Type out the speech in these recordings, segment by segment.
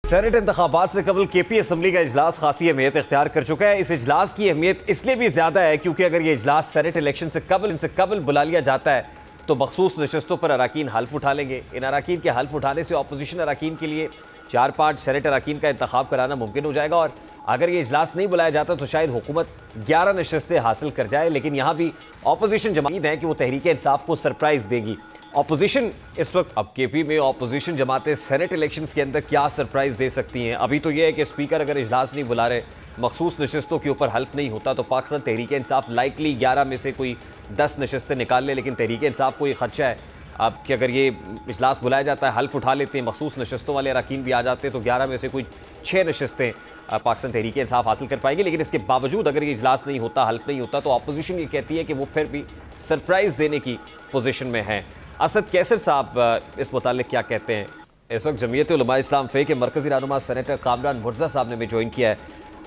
Senate इंतखाबात से कबल केपी असम्बली का इजलास खासी अहमियत इख्तियार कर चुका है। इस इजलास की अहमियत इसलिए भी ज़्यादा है क्योंकि अगर ये इजलास सेनेट इलेक्शन से कबल बुला लिया जाता है तो मखसूस नशस्तों पर अराकीन हल्फ उठा लेंगे। इन अराकीन के हल्फ उठाने से अपोजिशन अराकीन के लिए 4-5 सेनेट अराकीन का इंतखाब कराना मुमकिन हो जाएगा और अगर ये इजलास नहीं बुलाया जाता तो शायद हुकूमत 11 नशस्तें हासिल कर जाए। लेकिन यहाँ भी अपोजिशन जमात है कि वो तहरीक इंसाफ को सरप्राइज देगी। अपोजिशन इस वक्त अब केपी में अपोजिशन जमातें सेनेट इलेक्शंस के अंदर क्या सरप्राइज दे सकती हैं? अभी तो ये है कि स्पीकर अगर इजलास नहीं बुला रहे, मखसूस नशस्तों के ऊपर हल्फ नहीं होता तो पाकिस्तान तहरीक इंसाफ लाइकली 11 में से कोई 10 नशस्तें निकाल ले। लेकिन तहरीक इंसाफ को ये खदशा है अब कि अगर ये इजलास बुलाया जाता है, हल्फ उठा लेते हैं, मखसूस नशस्तों वाले अरकान भी आ जाते हैं तो 11 में से कोई 6 नशस्तें पाकिस्तान तहरीक इंसाफ हासिल कर पाएंगे। लेकिन इसके बावजूद अगर ये इजलास नहीं होता, हल्फ नहीं होता तो अपोजिशन ये कहती है कि वो फिर भी सरप्राइज़ देने की पोजीशन में है। असद कैसर साहब इस मुतालिक क्या कहते हैं? इस वक्त जमीयत उलमा इस्लाम फ़े के मरकज़ी रहनुमा सेनेटर कामरान मुर्जा साहब ने भी ज्वाइन किया है।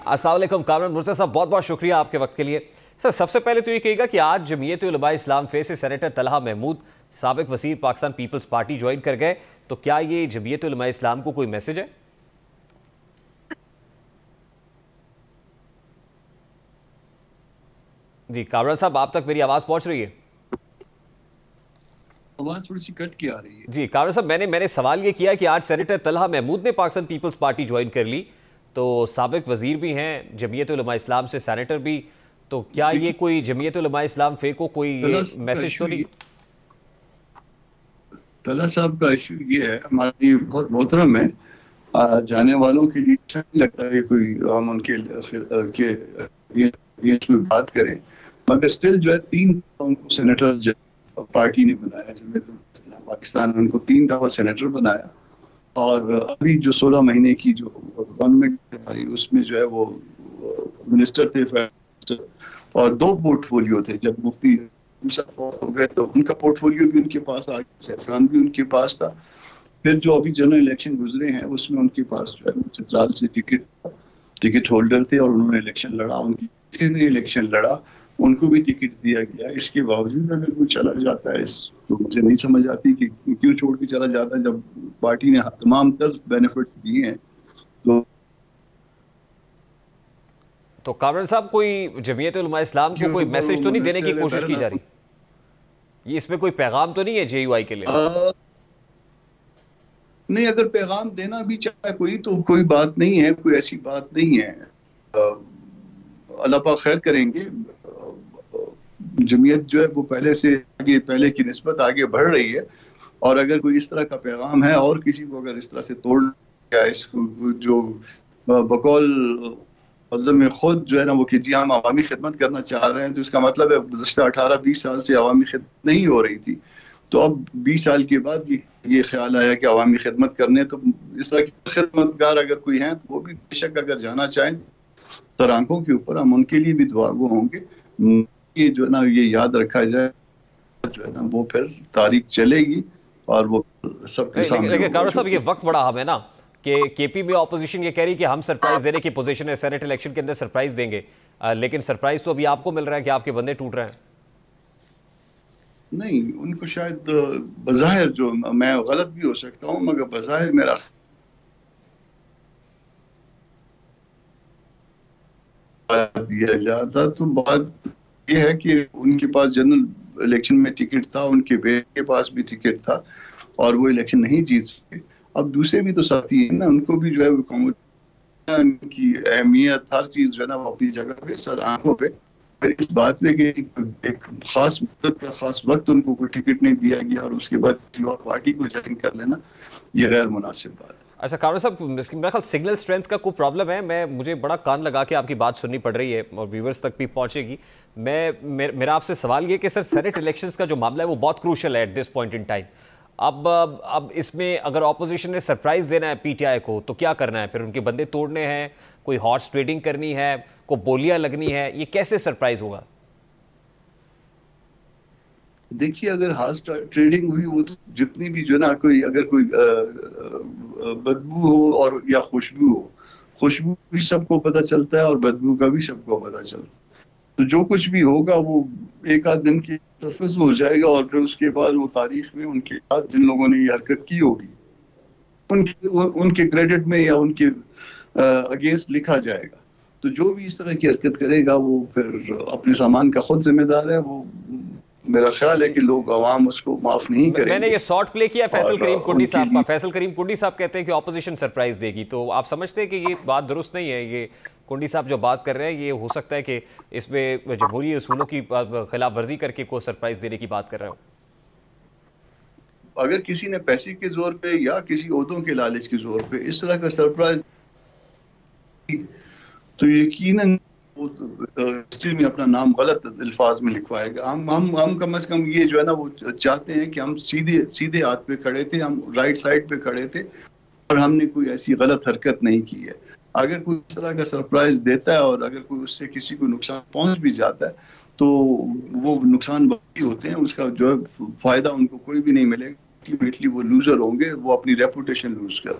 अस्सलाम वालेकुम कामरान मुर्जा साहब, बहुत बहुत शुक्रिया आपके वक्त के लिए। सर, सबसे पहले तो ये कहिएगा कि आज जमीयत उलमा इस्लाम फ़े से सेनेटर तलहा महमूद साबिक वज़ीर पाकिस्तान पीपल्स पार्टी ज्वाइन कर गए, तो क्या ये जमीयत उलमा इस्लाम को कोई मैसेज है? जी कामरान साहब, आप तक मेरी आवाज़ पहुंच रही है? आवाज़ थोड़ी सी कट के आ रही है। जी कामरान साहब, मैंने सवाल ये किया कि आज सेनेटर तलहा महमूद ने पाकिस्तान पीपल्स पार्टी ज्वाइन कर ली, तो साबिक वज़ीर भी हैं, जमीयत उलमा इस्लाम से सेनेटर भी, तो क्या ये कोई जमीयत उलमा इस्लाम फ़े को कोई मैसेज तो नहीं? तलहा साहब का इशू ये है, हमारे लिए बहुत मोहतरम है, जाने वालों के लिए अच्छा नहीं लगता है कोई हम उनके ये कोई बात करें, मगर स्टिल जो है 3 उनको सेनेटर पार्टी ने बनाया, जमीयत पाकिस्तान उनको 3 दफा सेनेटर बनाया और अभी जो 16 महीने की जो गवर्नमेंट हमारी उसमें जो है वो मिनिस्टर थे और 2 पोर्टफोलियो थे। जब मुफ्ती हो गए तो उनका पोर्टफोलियो भी उनके पास आ गया, सैफरान भी उनके पास था। फिर जो अभी जनरल इलेक्शन गुजरे हैं उसमें उनके पास जो है चित्राल से टिकट होल्डर थे और उन्होंने इलेक्शन लड़ा, उनकी ने इलेक्शन लड़ा, उनको भी टिकट दिया गया। इसके बावजूद अगर कोई चला जाता है तो मुझे नहीं समझ आती कि क्यों छोड़ के चला जाता है जब पार्टी ने तमाम तर बेनिफिट्स दिए हैं। तो कामरान साहब, कोई जमीयत उलमा इस्लाम को कोई मैसेज तो नहीं देने की कोशिश की जा रही? ये इसमें कोई पैगाम तो नहीं है JUI के लिए? नहीं, अगर पैगाम देना भी चाहे कोई तो कोई बात नहीं है, कोई ऐसी बात नहीं है। अल्लाह पाक खैर करेंगे। जमीयत जो है वो पहले की निस्बत आगे बढ़ रही है और अगर कोई इस तरह का पैगाम है और किसी को अगर इस तरह से तोड़ दिया इसको जो बकौल अज़म में खुद जो है ना वो कि जी हम अवामी खिदमत करना चाह रहे हैं, तो इसका मतलब है गुज़श्ता 18-20 साल से अवामी खिदमत नहीं हो रही थी, तो अब 20 साल के बाद ये ख्याल आया कि अवामी खिदमत करने, तो इस तरह की खिदमतगार अगर कोई हैं तो वो भी बेशक अगर जाना चाहें सर आंखों के ऊपर, हम उनके लिए भी दुआगो होंगे। ये जो है ना ये याद रखा जाए, जो है ना वो फिर तारीख चलेगी और वो सबके सामने। लेकिन कामरान साहब, ये वक्त बड़ा अहम है ना कि केपी में ऑपोजिशन ये कह रही है कि हम सरप्राइज देने की पोजीशन है, सेनेट इलेक्शन के अंदर सरप्राइज देंगे, लेकिन सरप्राइज तो अभी आपको मिल रहा है कि आपके बंदे टूट रहे हैं। नहीं, उनको शायद बज़ाहिर, जो मैं गलत भी हो सकता हूँ मगर बज़ाहिर मेरा दिया जाता, तो बात यह है कि उनके पास जनरल इलेक्शन में टिकट था, उनके बेटे के पास भी टिकट था और वो इलेक्शन नहीं जीत सके। अब दूसरे भी तो साथी हैं ना, उनको भी जो है उनकी अहमियत हर चीज जो है ना वो अपनी जगह पे सर आंखों पे। फिर इस बात पे कि एक खास मुद्दत का खास वक्त उनको कोई टिकट नहीं दिया गया और उसके बाद किसी और पार्टी को ज्वाइन कर लेना, ये गैर मुनासिब बात है। अच्छा कामरान साहब, मेरा ख्याल सिग्नल स्ट्रेंथ का कोई प्रॉब्लम है, मुझे बड़ा कान लगा के आपकी बात सुननी पड़ रही है और व्यूवर्स तक भी पहुंचेगी। मेरा आपसे सवाल ये कि सर सेनेट इलेक्शंस का जो मामला है वो बहुत क्रूशल है at this point in time. अब इसमें अगर ऑपोजिशन ने सरप्राइज देना है PTI को तो क्या करना है? फिर उनके बंदे तोड़ने हैं, कोई हॉर्स ट्रेडिंग करनी है, कोई बोलियां लगनी है, ये कैसे सरप्राइज होगा? देखिए, अगर हॉर्स ट्रेडिंग हुई वो तो जितनी भी जो ना कोई अगर कोई बदबू हो और या खुशबू हो, खुशबू भी सबको पता चलता है और बदबू का भी सबको पता चलता है, तो जो कुछ भी होगा वो एक आध दिन की सरफेस हो जाएगा और फिर उसके बाद वो तारीख में उनके साथ जिन लोगों ने ये हरकत की होगी उनके क्रेडिट में या उनके अगेंस्ट लिखा जाएगा। तो जो भी इस तरह की हरकत करेगा वो फिर अपने सामान का खुद जिम्मेदार है। वो मेरा ख्याल है कि लोग अवाम उसको माफ नहीं करेंगे। मैंने ये शॉर्ट प्ले किया फैसल करीम कुंडी साहब का। फैसल करीम कुंडी साहब कहते हैं कि ऑपोजिशन सरप्राइज देगी, तो आप समझते हैं कि ये बात दुरुस्त नहीं है? ये कुंडी साहब जो बात कर रहे हैं, ये हो सकता है कि इसमें जमहूरी उसूलों की खिलाफ वर्जी करके को सरप्राइज देने की बात कर रहे हो? अगर किसी ने पैसे के जोर पे या किसी ओहदों के लालच के जोर पे इस तरह का सरप्राइज, तो यकीनन हिस्ट्री में अपना नाम गलत अल्फाज में लिखवाएगा। हम कम से कम ये जो है ना वो चाहते हैं कि हम सीधे हाथ पे खड़े थे, हम राइट साइड पे खड़े थे और हमने कोई ऐसी गलत हरकत नहीं की है। अगर कोई इस तरह का सरप्राइज देता है और अगर कोई उससे किसी को नुकसान पहुंच भी जाता है तो वो नुकसान बाकी होते हैं, उसका जो है फायदा उनको कोई भी नहीं मिलेगा। अल्टीमेटली वो लूजर होंगे, वो अपनी रेपुटेशन लूज कर।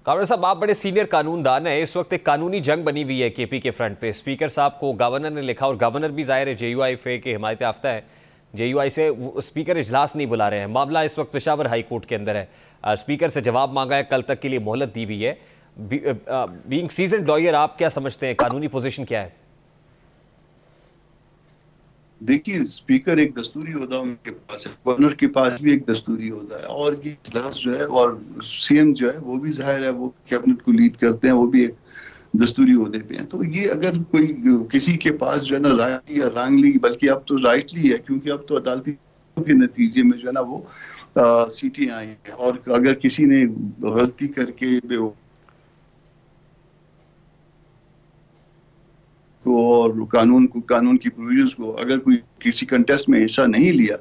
कामरान साहब, आप बड़े सीनियर कानूनदान हैं। इस वक्त एक कानूनी जंग बनी हुई है केपी के फ्रंट पे। स्पीकर साहब को गवर्नर ने लिखा और गवर्नर भी जाहिर है JUI के हिमायत याफ्ता है। JUI से स्पीकर इजलास नहीं बुला रहे हैं। मामला इस वक्त पेशावर हाई कोर्ट के अंदर है। स्पीकर से जवाब मांगा है, कल तक के लिए मोहलत दी हुई है। बीइंग सीजन्ड लॉयर, आप क्या समझते हैं, कानूनी पोजीशन क्या है? देखिए, स्पीकर एक दस्तूरी ओहदा उनके पास है, गवर्नर के पास भी एक दस्तूरी ओहदा है और ये इजलास जो है और CM जो है वो भी जाहिर है वो कैबिनेट को लीड करते हैं, वो भी एक दस्तूरी ओहदे पे हैं। तो ये अगर कोई किसी के पास जो है ना राइटली या रॉन्गली, बल्कि अब तो राइटली है क्योंकि अब तो अदालती के नतीजे में जो है ना वो सीटें आई हैं, और अगर किसी ने गलती करके और कानून की प्रोविजंस को अगर कोई किसी कंटेस्ट में हिस्सा नहीं लिया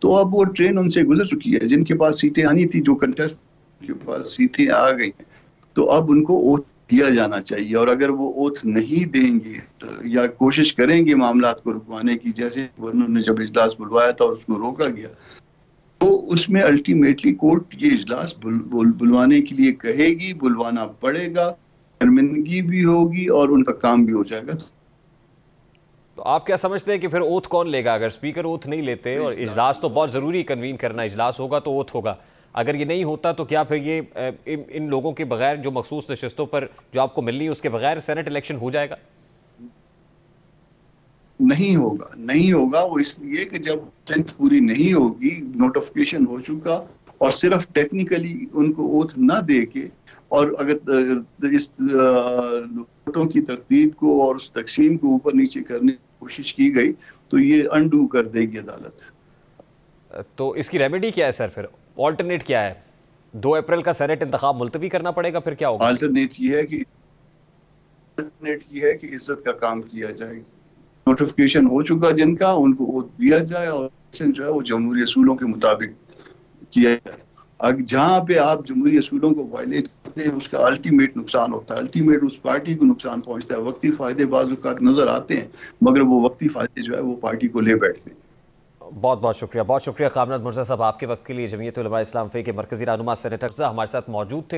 तो अब वो ट्रेन उनसे गुजर चुकी है। जिनके पास सीटें आनी थी, जो कंटेस्ट के पास सीटें आ गई हैं, तो अब उनको ओथ दिया जाना चाहिए। और अगर वो ओथ नहीं देंगे या कोशिश करेंगे मामला को रुकवाने की, जैसे गवर्नर ने जब इजलास बुलवाया था और उसको रोका गया, तो उसमें अल्टीमेटली कोर्ट ये इजलास बुलवाने के लिए कहेगी, बुलवाना पड़ेगा, शर्मिंदगी भी होगी और उनका काम भी हो जाएगा। तो आप क्या समझते हैं कि फिर ओथ कौन लेगा? अगर स्पीकर ओथ नहीं लेते, और इजलास तो बहुत ज़रूरी कन्वीन करना, इजलास होगा तो ओथ होगा, अगर ये नहीं होता तो क्या फिर ये इन लोगों के बगैर जो मखसूस नशिस्तों पर जो आपको मिलनी है उसके बगैर सेनेट इलेक्शन हो जाएगा? नहीं होगा। वो इसलिए कि जब टेंथ पूरी नहीं होगी, नोटिफिकेशन हो चुका और सिर्फ टेक्निकली उनको ओथ ना दे के, और अगर इस वोटों की तरतीब को और उस तकसीम को ऊपर नीचे करने की कोशिश की गई तो ये अनडू कर देगी अदालत। तो इसकी रेमेडी क्या है सर? फिर ऑल्टरनेट क्या है? 2 अप्रैल का सेनेट इंतखाब मुलतवी करना पड़ेगा, फिर क्या होगा? ऑल्टरनेट ये है कि इज्जत का काम किया जाए। नोटिफिकेशन हो चुका जिनका, उनको वोट दिया जाए और जो है वो जमहूरी असूलों के मुताबिक किया जाए। अगर जहाँ पे आप जमहूरी असूलों को वायलेट करते हैं उसका अल्टीमेट नुकसान होता है, अल्टीमेट उस पार्टी को नुकसान पहुंचता है। वक्ती फायदे बाज़ औक़ात नजर आते हैं, मगर वो वक्ती फायदे जो है वो पार्टी को ले बैठते हैं। बहुत शुक्रिया कामरान मुर्तज़ा साहब आपके वक्त के लिए। जमीयत उलमा इस्लाम फ़े के मरकज़ी रहनुमा सेनेटर हमारे साथ मौजूद थे।